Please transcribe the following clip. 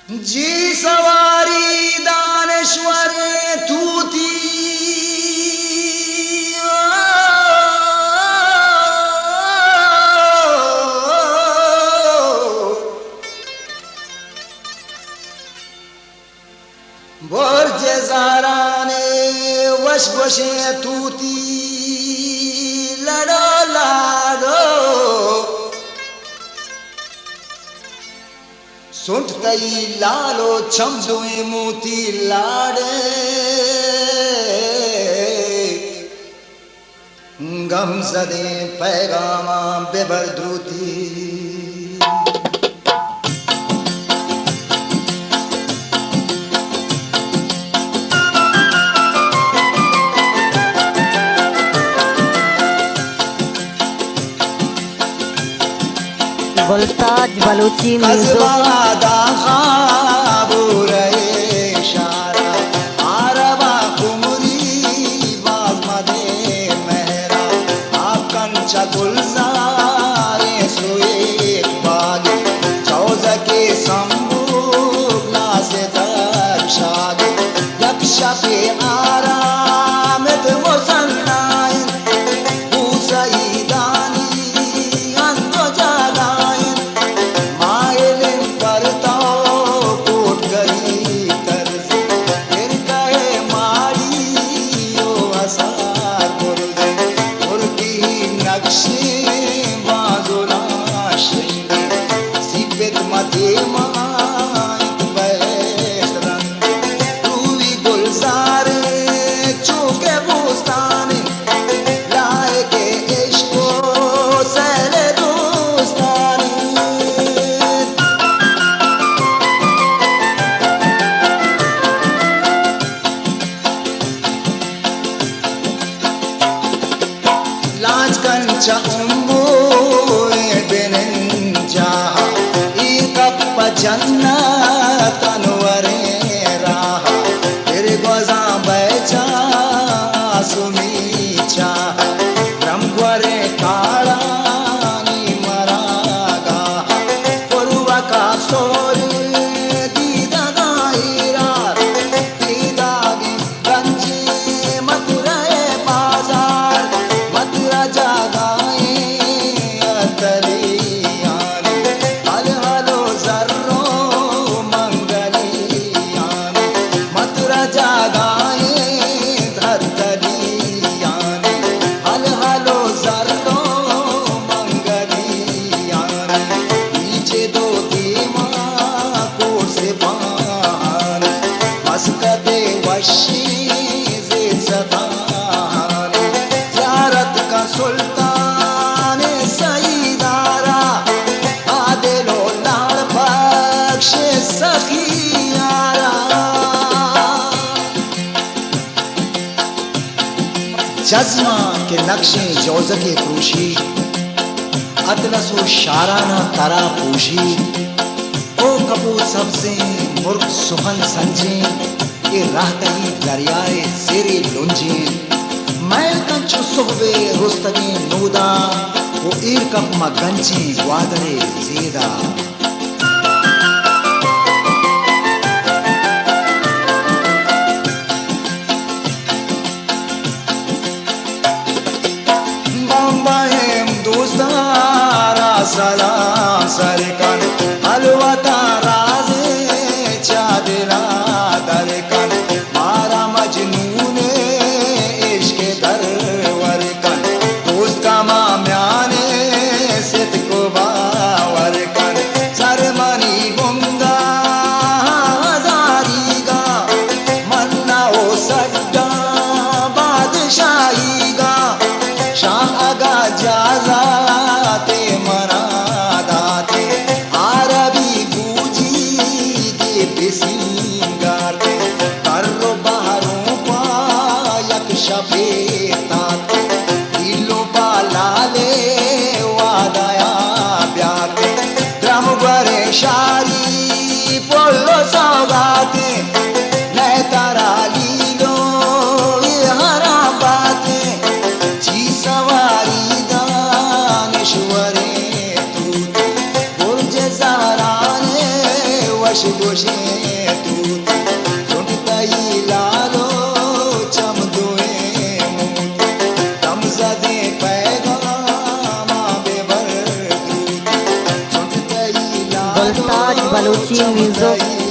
जी सवारी दानेश्वर तूती बोर्जे जाराने वश वशे तूती लड़ो लाडो सुंठ तई लालो छमदुए मोती लाड़े गम सदे पैगामा बेबर द्रुति गुलताज बलूची गुलजारे सोए बागे चौज के संबूला से तक्षागे यक्षा पे आराम मोसन्नायन पूसई दानी अंतो जागायन मायलिन परताओ कोट गरी तरज फिर कहे मारी यो असार गुरुजे मुर्गी नक्शी बाजुला शिंगे सिपेत मते माइत बैस रंग रूवी गुलजार चूके बुस्ताने लाए के इश्को सैले दोस्ताने लाज कंचा जन्नत अनवरे राह फिर गोजा बैचा सुमीचा ब्रह्मरे काळानी मरागा पुरुवा का सोरी दीदा गाईरा दीदागी गंजी मथुराए बाजार मथुरा जागाए अतरी सुल्तान सईदारा आदिलो लाल बख्श सखियारा जज्मा के नक्शे जोज के क्रूशी अतलसो शाराना तरा पूशी ओ कपूर सबसे मुर्ग सुहन संजे ये राहतही दरियाए सेरे लुंजे मैल कंचु सुहबे रुस्तगी नूदा वो ईर कप मगंची वादरे ज़ीदा बम्बाहेम दोस्तारा सलाम सरकन अलवता राज़े चादिला दरकन मारा मजनूने शारी पोलो सौगाते नए तारा लीलो हरा बाते जी सवारी दानेश्वरे तू बुर्ज जाराने वश गोशे तूत सुनताई लालो चमदोए मूत तमज़दे पैगाम बेबर दूत सुनताई लालो गुलताज बलोची म्यूजिक